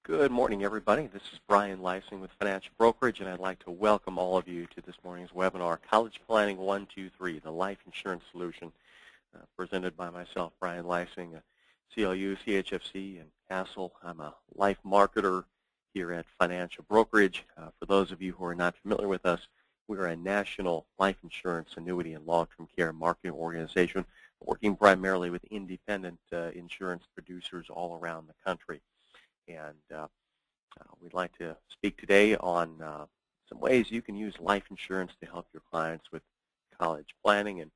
Good morning, everybody. This is Brian Leising with Financial Brokerage, and I'd like to welcome all of you to this morning's webinar, College Planning 123, the Life Insurance Solution, presented by myself, Brian Leising, CLU, CHFC, and Hassel. I'm a life marketer here at Financial Brokerage. For those of you who are not familiar with us, we're a national life insurance, annuity, and long-term care marketing organization working primarily with independent insurance producers all around the country. And we'd like to speak today on some ways you can use life insurance to help your clients with college planning, and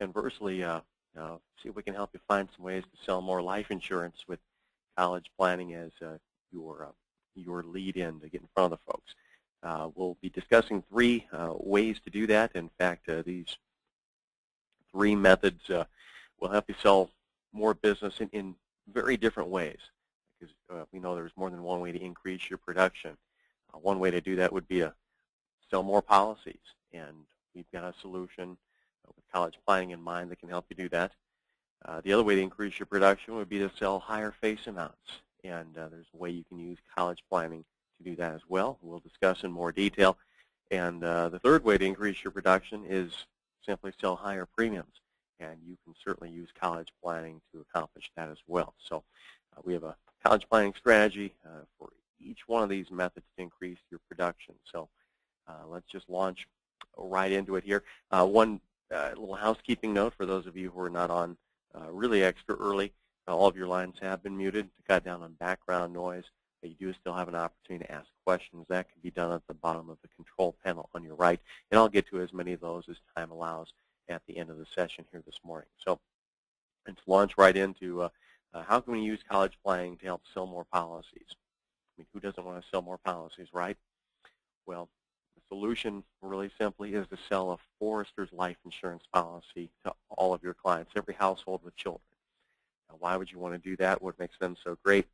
conversely, see if we can help you find some ways to sell more life insurance with college planning as your lead-in to get in front of the folks. We'll be discussing three ways to do that. In fact, these three methods will help you sell more business in very different ways. Because we know there's more than one way to increase your production. One way to do that would be to sell more policies, and we've got a solution with college planning in mind that can help you do that. The other way to increase your production would be to sell higher face amounts, and there's a way you can use college planning to do that as well. We'll discuss in more detail. And the third way to increase your production is simply sell higher premiums, and you can certainly use college planning to accomplish that as well. So we have a college planning strategy for each one of these methods to increase your production. So let's just launch right into it here. One little housekeeping note for those of you who are not on really extra early. All of your lines have been muted to cut down on background noise. But you do still have an opportunity to ask questions. That can be done at the bottom of the control panel on your right. And I'll get to as many of those as time allows at the end of the session here this morning. So let's launch right into how can we use college planning to help sell more policies? I mean, who doesn't want to sell more policies, right? Well, the solution really simply is to sell a Forrester's life insurance policy to all of your clients, every household with children. Now, why would you want to do that? What makes them so great?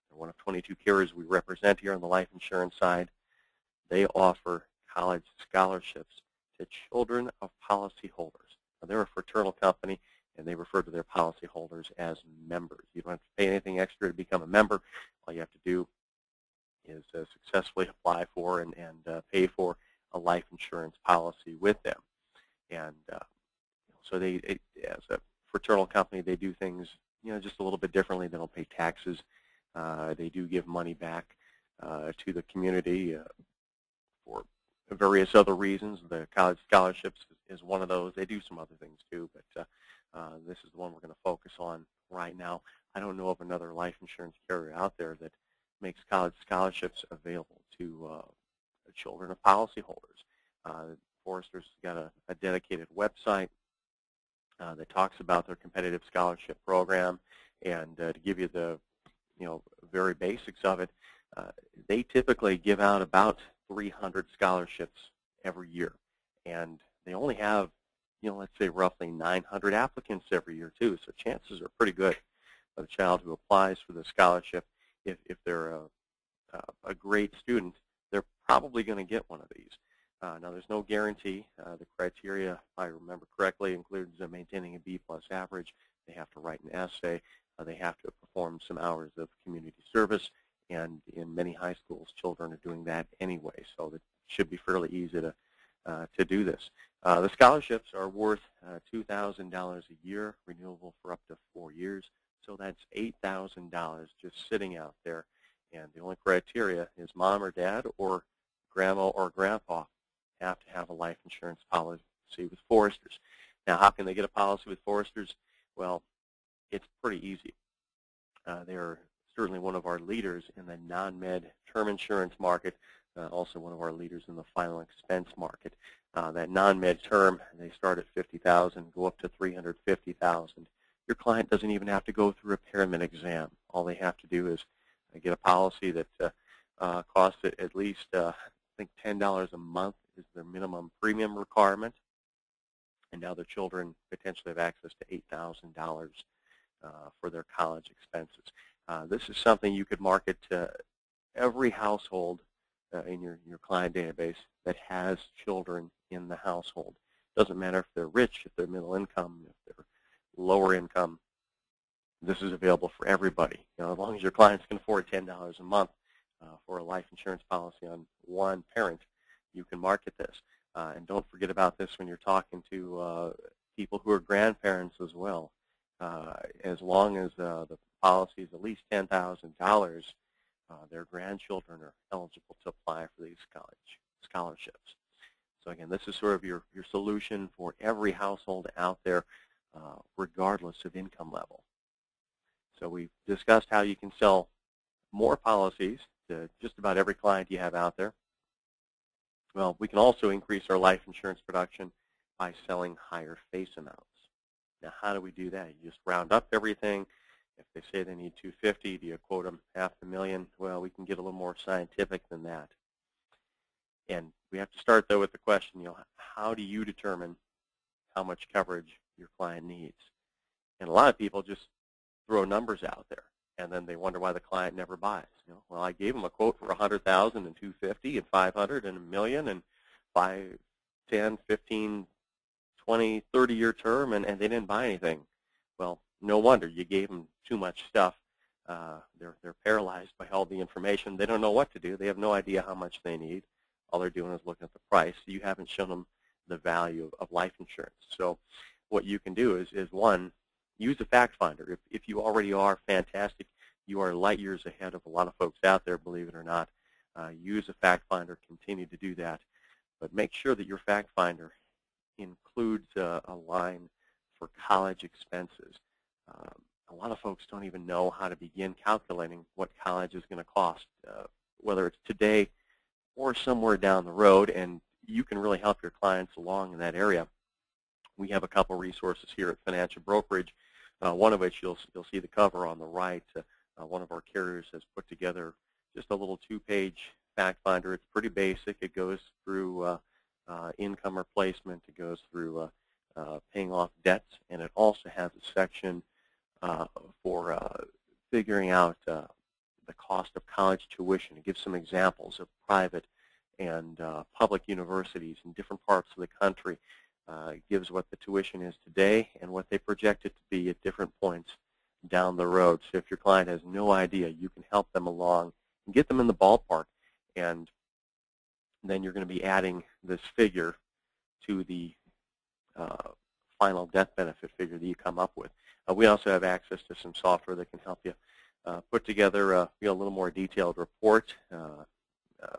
They're one of 22 carriers we represent here on the life insurance side. They offer college scholarships to children of policyholders. Now, they're a fraternal company, and they refer to their policyholders as members. You don't have to pay anything extra to become a member. All you have to do is successfully apply for and pay for a life insurance policy with them. And so they, as a fraternal company, they do things just a little bit differently. They don't pay taxes. They do give money back to the community for various other reasons. The college scholarships is one of those. They do some other things too, but this is the one we're going to focus on right now. I don't know of another life insurance carrier out there that makes college scholarships available to children of policyholders. Forrester's got a dedicated website that talks about their competitive scholarship program, and to give you the very basics of it, they typically give out about 300 scholarships every year, and they only have let's say roughly 900 applicants every year too, so chances are pretty good that a child who applies for the scholarship, if they're a great student, they're probably going to get one of these. Now, there's no guarantee. The criteria, if I remember correctly, includes maintaining a B+ average. They have to write an essay. They have to perform some hours of community service, and in many high schools, children are doing that anyway, so it should be fairly easy to do this. The scholarships are worth $2,000 a year, renewable for up to 4 years. So that's $8,000 just sitting out there. And the only criteria is mom or dad or grandma or grandpa have to have a life insurance policy with Forrester's. Now, how can they get a policy with Forrester's? Well, it's pretty easy. They're certainly one of our leaders in the non-med term insurance market. Also one of our leaders in the final expense market. That non-med term, they start at $50,000, go up to $350,000. Your client doesn't even have to go through a pyramid exam. All they have to do is get a policy that costs at least, I think, $10 a month is their minimum premium requirement. And now their children potentially have access to $8,000 for their college expenses. This is something you could market to every household in your client database that has children in the household. Doesn't matter if they're rich, if they're middle income, if they're lower income. This is available for everybody. As long as your clients can afford $10 a month, for a life insurance policy on one parent, you can market this. And don't forget about this when you're talking to people who are grandparents as well. As long as the policy is at least $10,000, their grandchildren are eligible to apply for these college scholarships. So again, this is sort of your solution for every household out there, regardless of income level. So we've discussed how you can sell more policies to just about every client you have out there. Well, we can also increase our life insurance production by selling higher face amounts. Now, how do we do that? You just round up everything. If they say they need 250, do you quote them $500,000? Well, we can get a little more scientific than that. And we have to start, though, with the question, how do you determine how much coverage your client needs? And a lot of people just throw numbers out there, and then they wonder why the client never buys. Well, I gave them a quote for $100,000 and $250,000 and $500,000 and $1 million and 5, 10, 15, 20, 30-year term, and they didn't buy anything. Well, no wonder. You gave them too much stuff. They're paralyzed by all the information. They don't know what to do. They have no idea how much they need. All they're doing is looking at the price. You haven't shown them the value of life insurance. So what you can do is one, use a fact finder. If you already are fantastic, you are light years ahead of a lot of folks out there, believe it or not. Use a fact finder. Continue to do that. But make sure that your fact finder includes a line for college expenses. A lot of folks don't even know how to begin calculating what college is going to cost, whether it's today or somewhere down the road, and you can really help your clients along in that area. We have a couple resources here at Financial Brokerage, one of which you'll see the cover on the right. One of our carriers has put together just a little 2-page fact finder. It's pretty basic. It goes through income replacement. It goes through paying off debts, and it also has a section for figuring out the cost of college tuition. It gives some examples of private and public universities in different parts of the country. It gives what the tuition is today and what they project it to be at different points down the road. So if your client has no idea, you can help them along and get them in the ballpark, and then you're going to be adding this figure to the final death benefit figure that you come up with. We also have access to some software that can help you put together a little more detailed report.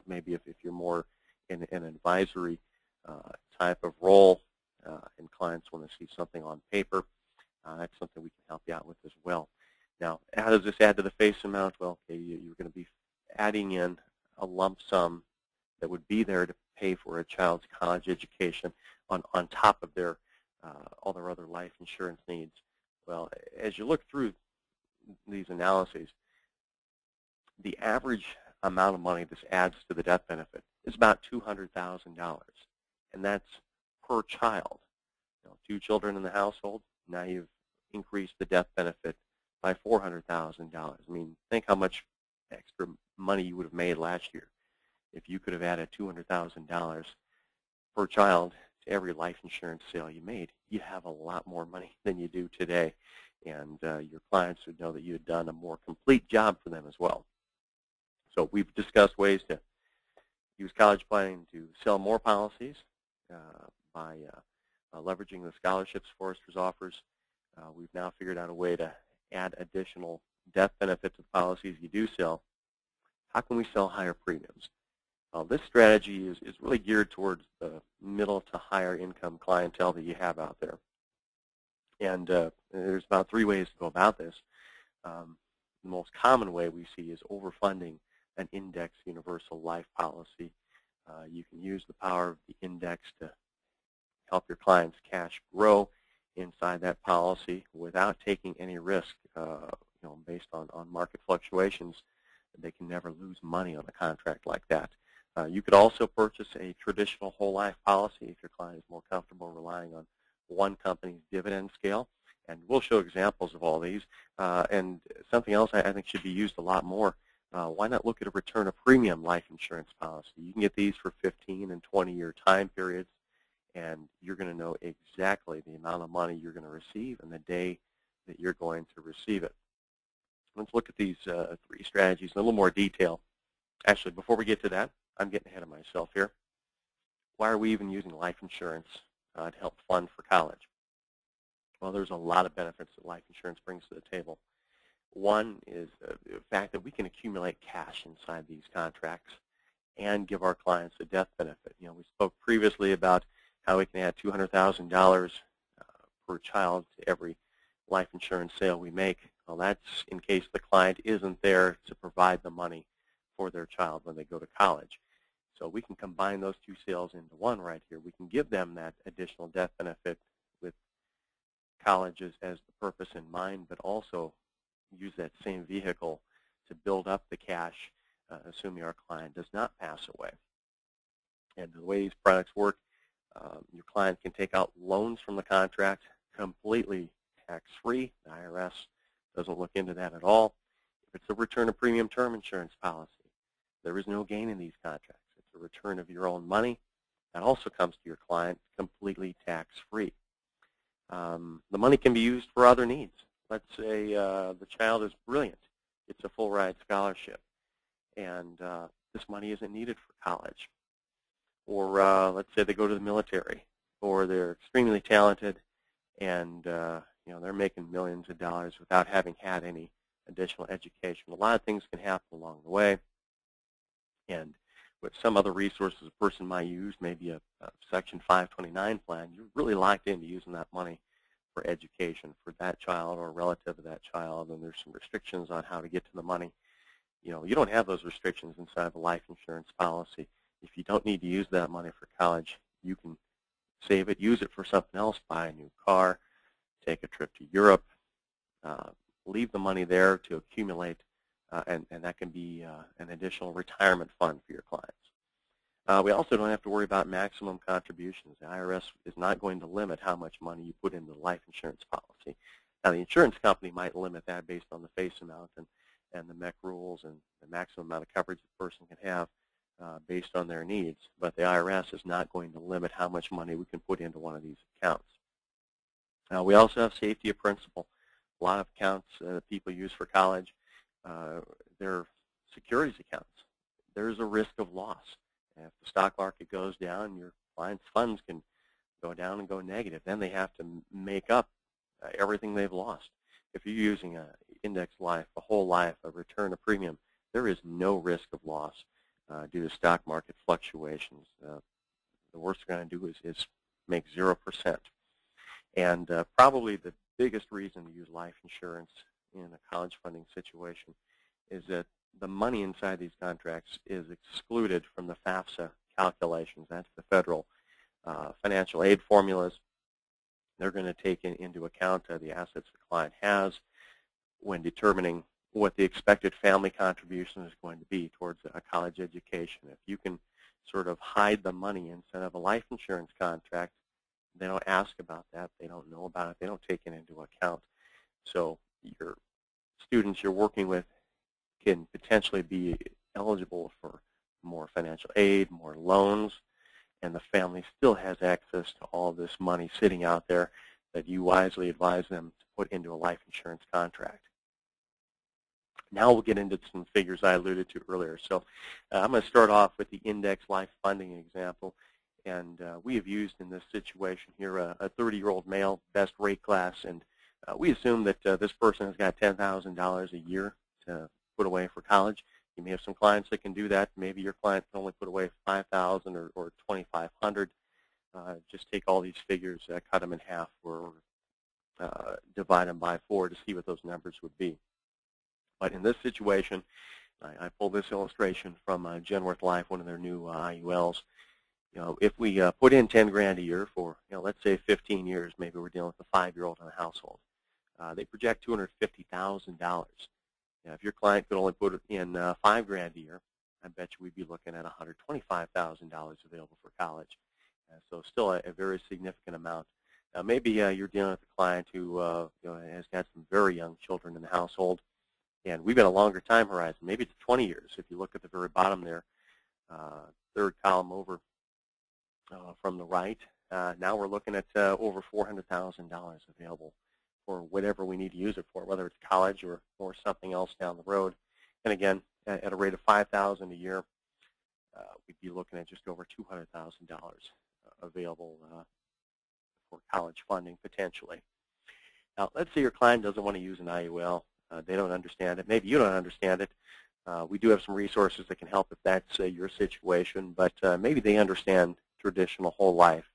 Maybe if you're more in an advisory type of role and clients want to see something on paper, that's something we can help you out with as well. Now, how does this add to the face amount? Well, okay, you're going to be adding in a lump sum that would be there to pay for a child's college education on top of their all their other life insurance needs. Well, as you look through these analyses, the average amount of money this adds to the death benefit is about $200,000, and that's per child. 2 children in the household, now you've increased the death benefit by $400,000. I mean, think how much extra money you would have made last year if you could have added $200,000 per child to every life insurance sale you made. You'd have a lot more money than you do today, and your clients would know that you had done a more complete job for them as well. So we've discussed ways to use college planning to sell more policies by leveraging the scholarships Foresters offers. We've now figured out a way to add additional death benefit to the policies you do sell. How can we sell higher premiums? This strategy is really geared towards the middle to higher income clientele that you have out there. And there's about 3 ways to go about this. The most common way we see is overfunding an index universal life policy. You can use the power of the index to help your clients' cash grow inside that policy without taking any risk, based on market fluctuations. They can never lose money on a contract like that. You could also purchase a traditional whole life policy if your client is more comfortable relying on one company's dividend scale. And we'll show examples of all these. And something else I think should be used a lot more. Why not look at a return of premium life insurance policy? You can get these for 15 and 20-year time periods, and you're going to know exactly the amount of money you're going to receive and the day that you're going to receive it. Let's look at these 3 strategies in a little more detail. Actually, before we get to that, I'm getting ahead of myself here. Why are we even using life insurance to help fund for college? Well, there's a lot of benefits that life insurance brings to the table. One is the fact that we can accumulate cash inside these contracts and give our clients a death benefit. We spoke previously about how we can add $200,000 per child to every life insurance sale we make. Well, that's in case the client isn't there to provide the money for their child when they go to college. So we can combine those two sales into one right here. We can give them that additional death benefit with colleges as the purpose in mind, but also use that same vehicle to build up the cash, assuming our client does not pass away. And the way these products work, your client can take out loans from the contract completely tax-free. The IRS doesn't look into that at all. If it's a return of premium term insurance policy, there is no gain in these contracts. It's a return of your own money. That also comes to your client completely tax-free. The money can be used for other needs. Let's say the child is brilliant. It's a full-ride scholarship, and this money isn't needed for college. Or let's say they go to the military, or they're extremely talented, and they're making millions of dollars without having had any additional education. A lot of things can happen along the way, and with some other resources a person might use, maybe a Section 529 plan, you're really locked into using that money for education for that child or a relative of that child, and there's some restrictions on how to get to the money. You don't have those restrictions inside the life insurance policy. If you don't need to use that money for college, you can save it, use it for something else, buy a new car, take a trip to Europe, leave the money there to accumulate, and that can be an additional retirement fund for your clients. We also don't have to worry about maximum contributions. The IRS is not going to limit how much money you put into the life insurance policy. Now, the insurance company might limit that based on the face amount and the MEC rules and the maximum amount of coverage the person can have based on their needs. But the IRS is not going to limit how much money we can put into one of these accounts. We also have safety of principal. A lot of accounts that people use for college, they're securities accounts. There's a risk of loss. If the stock market goes down, your client's funds can go down and go negative. Then they have to make up everything they've lost. If you're using an index life, a whole life, a return of premium, there is no risk of loss due to stock market fluctuations. The worst they're going to do is make 0%. And probably the biggest reason to use life insurance in a college funding situation is that the money inside these contracts is excluded from the FAFSA calculations. That's the federal financial aid formulas. They're going to take into account the assets the client has when determining what the expected family contribution is going to be towards a college education. If you can sort of hide the money inside of a life insurance contract, they don't ask about that. They don't know about it. They don't take it into account. So your students you're working with can potentially be eligible for more financial aid, more loans, and the family still has access to all this money sitting out there that you wisely advise them to put into a life insurance contract. Now we'll get into some figures I alluded to earlier. So I'm going to start off with the index life funding example. And we have used in this situation here a 30-year-old male, best rate class, and we assume that this person has got $10,000 a year to put away for college. You may have some clients that can do that. Maybe your client can only put away $5,000 or $2,500. Just take all these figures, cut them in half, or divide them by 4 to see what those numbers would be. But in this situation, I pulled this illustration from Genworth Life, one of their new IULs. If we put in 10 grand a year for, let's say 15 years, maybe we're dealing with a 5-year-old in a household. They project $250,000. If your client could only put in 5 grand a year, I bet you we'd be looking at $125,000 available for college. So still a very significant amount. Now maybe you're dealing with a client who has got some very young children in the household, and we've got a longer time horizon. Maybe it's 20 years. If you look at the very bottom there, third column over from the right, now we're looking at over $400,000 available for whatever we need to use it for, whether it's college or something else down the road. And again, at a rate of $5,000 a year, we'd be looking at just over $200,000 available for college funding potentially. Now, let's say your client doesn't want to use an IUL. They don't understand it. Maybe you don't understand it. We do have some resources that can help if that's your situation, but maybe they understand traditional whole life.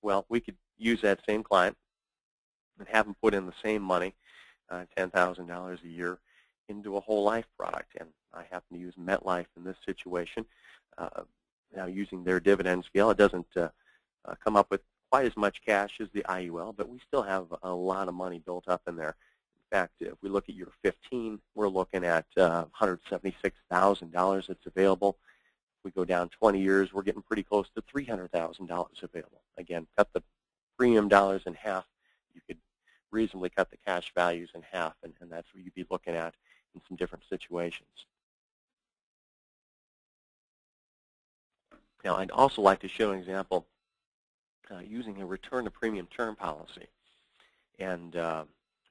Well, we could use that same client and have them put in the same money, $10,000 a year, into a whole life product. And I happen to use MetLife in this situation. Now, using their dividend scale, it doesn't come up with quite as much cash as the IUL, but we still have a lot of money built up in there. In fact, if we look at year 15, we're looking at $176,000 that's available. If we go down 20 years, we're getting pretty close to $300,000 available. Again, cut the premium dollars in half. You could reasonably cut the cash values in half, and that's what you'd be looking at in some different situations. Now, I'd also like to show an example using a return to premium term policy. And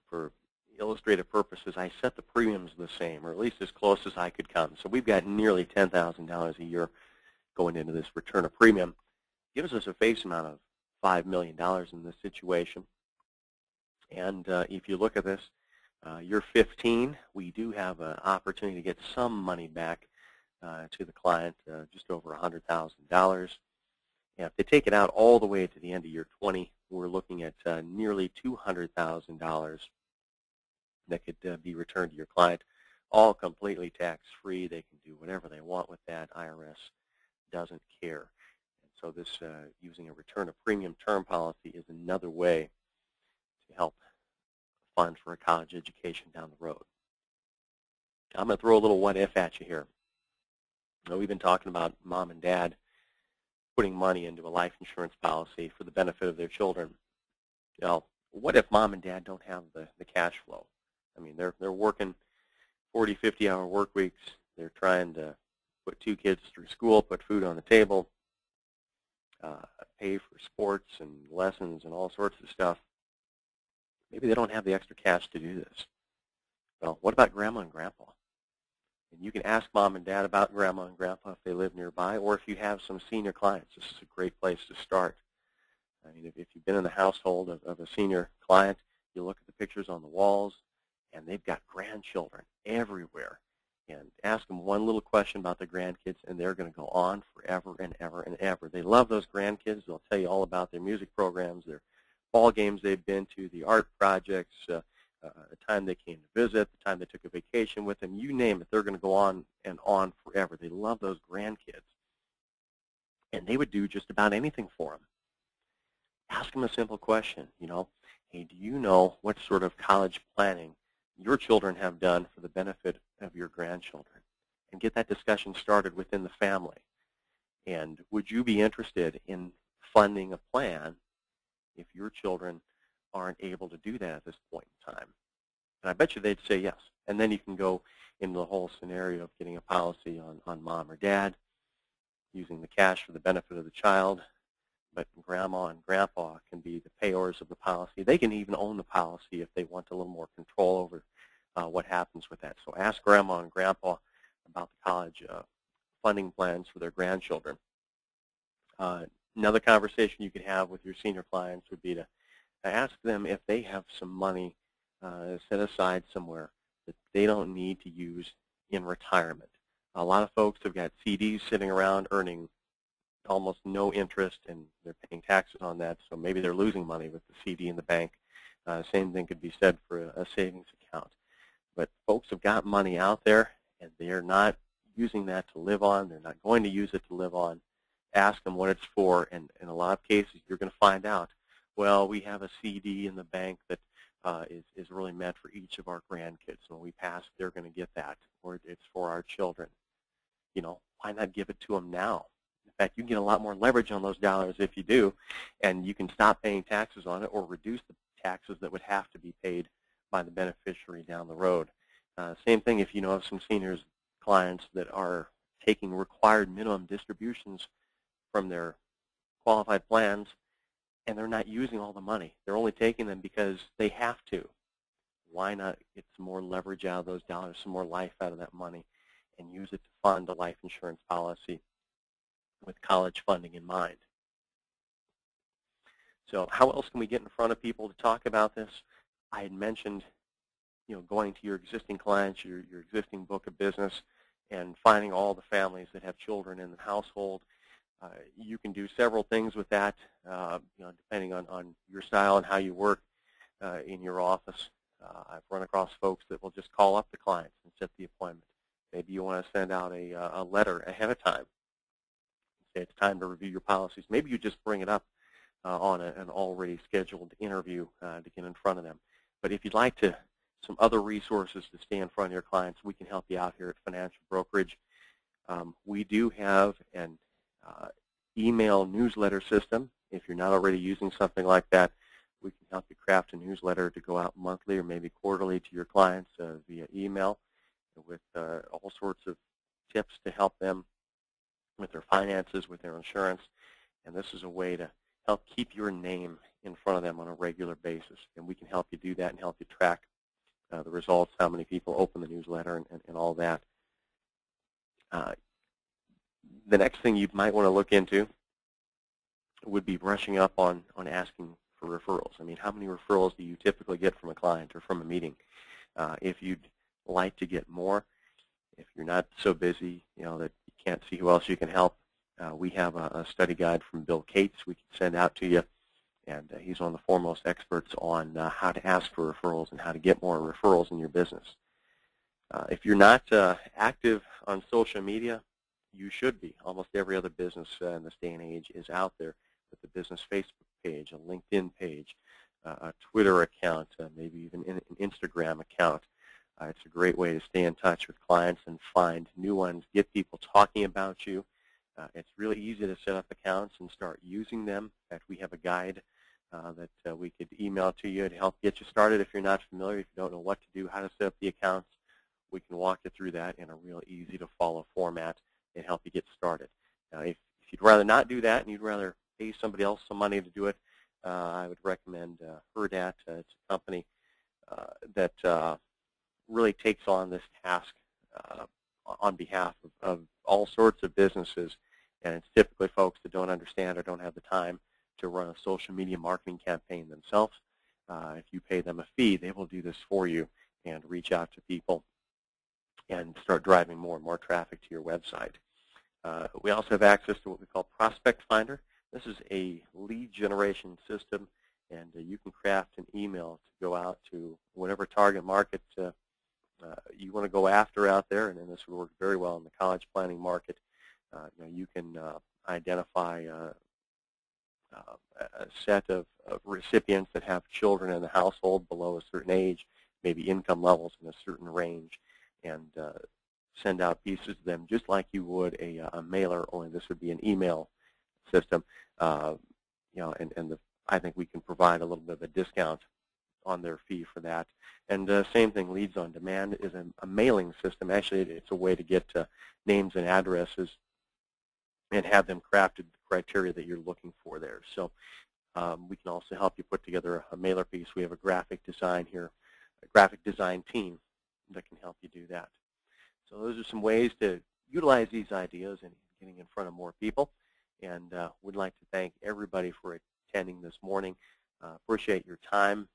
for illustrative purposes, I set the premiums the same, or at least as close as I could come. So we've got nearly $10,000 a year going into this return of premium. Gives us a face amount of $5 million in this situation. And if you look at this, year 15, we do have an opportunity to get some money back to the client, just over $100,000. And if they take it out all the way to the end of year 20, we're looking at nearly $200,000 that could be returned to your client, all completely tax-free. They can do whatever they want with that. IRS doesn't care. And so this using a return of premium term policy is another way to help fund for a college education down the road. I'm going to throw a little what if at you here. Now, we've been talking about mom and dad putting money into a life insurance policy for the benefit of their children. Now, what if mom and dad don't have the cash flow? I mean, they're working 40, 50-hour work weeks. They're trying to put 2 kids through school, put food on the table, pay for sports and lessons and all sorts of stuff. Maybe they don't have the extra cash to do this. Well, what about grandma and grandpa? And you can ask mom and dad about grandma and grandpa if they live nearby, or if you have some senior clients. This is a great place to start. I mean, if you've been in the household of a senior client, you look at the pictures on the walls, and they've got grandchildren everywhere. And ask them one little question about their grandkids, and they're going to go on forever and ever and ever. They love those grandkids. They'll tell you all about their music programs, their ball games they've been to, the art projects, the time they came to visit, the time they took a vacation with them. You name it, they're going to go on and on forever. They love those grandkids. And they would do just about anything for them. Ask them a simple question, hey, do you know what sort of college planning your children have done for the benefit of your grandchildren? And get that discussion started within the family. And would you be interested in funding a plan if your children aren't able to do that at this point in time? And I bet you they'd say yes. And then you can go into the whole scenario of getting a policy on mom or dad, using the cash for the benefit of the child. But grandma and grandpa can be the payors of the policy. They can even own the policy if they want a little more control over what happens with that. So ask grandma and grandpa about the college funding plans for their grandchildren. Another conversation you could have with your senior clients would be to ask them if they have some money set aside somewhere that they don't need to use in retirement. A lot of folks have got CDs sitting around earning almost no interest, and they're paying taxes on that, so maybe they're losing money with the CD in the bank. Same thing could be said for a savings account. But folks have got money out there, and they're not using that to live on. They're not going to use it to live on. Ask them what it's for, and in a lot of cases, you're going to find out, well, we have a CD in the bank that is really meant for each of our grandkids. When we pass, they're going to get that, or it's for our children. Why not give it to them now? In fact, you can get a lot more leverage on those dollars if you do, and you can stop paying taxes on it or reduce the taxes that would have to be paid by the beneficiary down the road. Same thing if you know of some seniors clients that are taking required minimum distributions from their qualified plans, and they're not using all the money. They're only taking them because they have to. why not get some more leverage out of those dollars, some more life out of that money, and use it to fund a life insurance policy with college funding in mind? So how else can we get in front of people to talk about this? I had mentioned, going to your existing clients, your existing book of business, and finding all the families that have children in the household. You can do several things with that, depending on your style and how you work in your office. I've run across folks that will just call up the clients and set the appointment. Maybe you want to send out a letter ahead of time. Say it's time to review your policies. Maybe you just bring it up on an already scheduled interview to get in front of them. But if you'd like some other resources to stay in front of your clients, we can help you out here at Financial Brokerage. We do have an email newsletter system. If you're not already using something like that, we can help you craft a newsletter to go out monthly or maybe quarterly to your clients via email with all sorts of tips to help them with their finances, with their insurance. And this is a way to help keep your name in front of them on a regular basis. And we can help you do that and help you track the results, how many people open the newsletter, and all that. The next thing you might want to look into would be brushing up on asking for referrals. I mean, how many referrals do you typically get from a client or from a meeting? If you'd like to get more, if you're not so busy, that you can't see who else you can help, we have a study guide from Bill Cates we can send out to you, and he's one of the foremost experts on how to ask for referrals and how to get more referrals in your business. If you're not active on social media, you should be. Almost every other business in this day and age is out there with a business Facebook page, a LinkedIn page, a Twitter account, maybe even an Instagram account. It's a great way to stay in touch with clients and find new ones, get people talking about you. It's really easy to set up accounts and start using them. In fact, we have a guide that we could email to you to help get you started if you're not familiar, if you don't know what to do, how to set up the accounts. We can walk you through that in a real easy-to-follow format and help you get started. Now, if you'd rather not do that and you'd rather pay somebody else some money to do it, I would recommend Herdat. It's a company that really takes on this task on behalf of all sorts of businesses, and it's typically folks that don't understand or don't have the time to run a social media marketing campaign themselves. If you pay them a fee, they will do this for you and reach out to people and start driving more and more traffic to your website. We also have access to what we call Prospect Finder. This is a lead generation system, and you can craft an email to go out to whatever target market you want to go after out there, and this would work very well in the college planning market. You can identify a set of recipients that have children in the household below a certain age, maybe income levels in a certain range, and send out pieces to them just like you would a mailer, only this would be an email system. I think we can provide a little bit of a discount on their fee for that. And same thing, Leads on Demand is a mailing system. Actually, it's a way to get names and addresses and have them crafted the criteria that you're looking for there. So we can also help you put together a mailer piece. We have a graphic design here, a graphic design team that can help you do that. So those are some ways to utilize these ideas and getting in front of more people. And we'd like to thank everybody for attending this morning. Appreciate your time,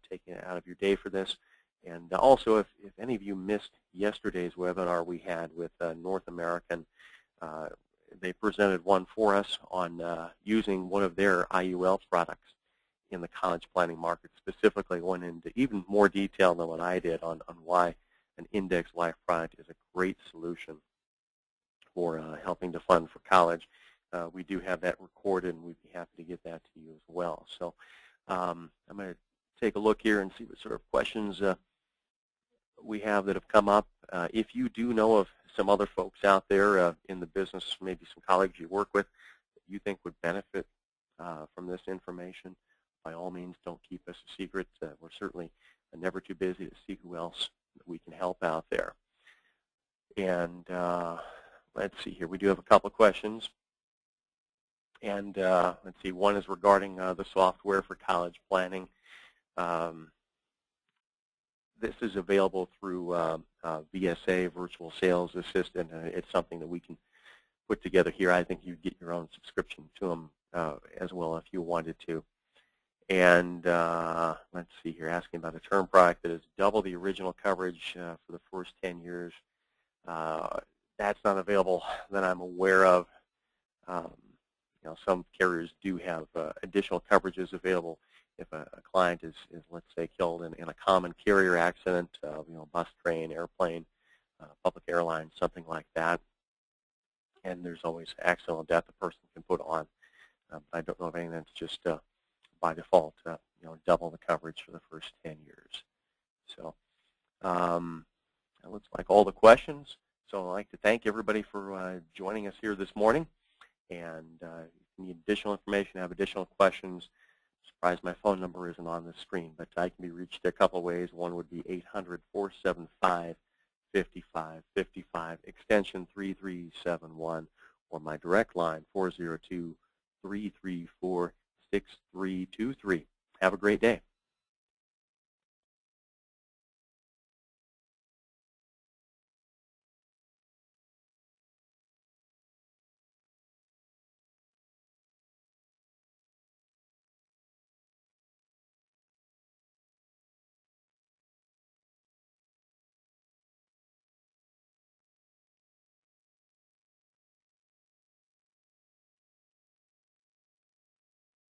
taking it out of your day for this. And also, if any of you missed yesterday's webinar we had with North American, they presented one for us on using one of their IUL products in the college planning market, specifically going into even more detail than what I did on why an index life product is a great solution for helping to fund for college. We do have that recorded, and we'd be happy to get that to you as well. So I'm going to take a look here and see what sort of questions we have that have come up. If you do know of some other folks out there in the business, maybe some colleagues you work with that you think would benefit from this information, by all means, don't keep us a secret. We're certainly never too busy to see who else we can help out there. And let's see here. We do have a couple of questions. And let's see, one is regarding the software for college planning. is available through VSA, Virtual Sales Assistant. It's something that we can put together here. I think you'd get your own subscription to them as well if you wanted to. And let's see here, asking about a term product that is double the original coverage for the first 10 years. That's not available that I'm aware of. Some carriers do have additional coverages available if a client is, let's say, killed in a common carrier accident, bus, train, airplane, public airline, something like that. And there's always accidental death a person can put on. I don't know of anything that's just by default, double the coverage for the first 10 years. So that looks like all the questions. So I'd like to thank everybody for joining us here this morning. And if you need additional information, have additional questions, surprised my phone number isn't on the screen, but I can be reached a couple of ways. One would be 800-475-5555, extension 3371, or my direct line, 402-334-6323. Have a great day.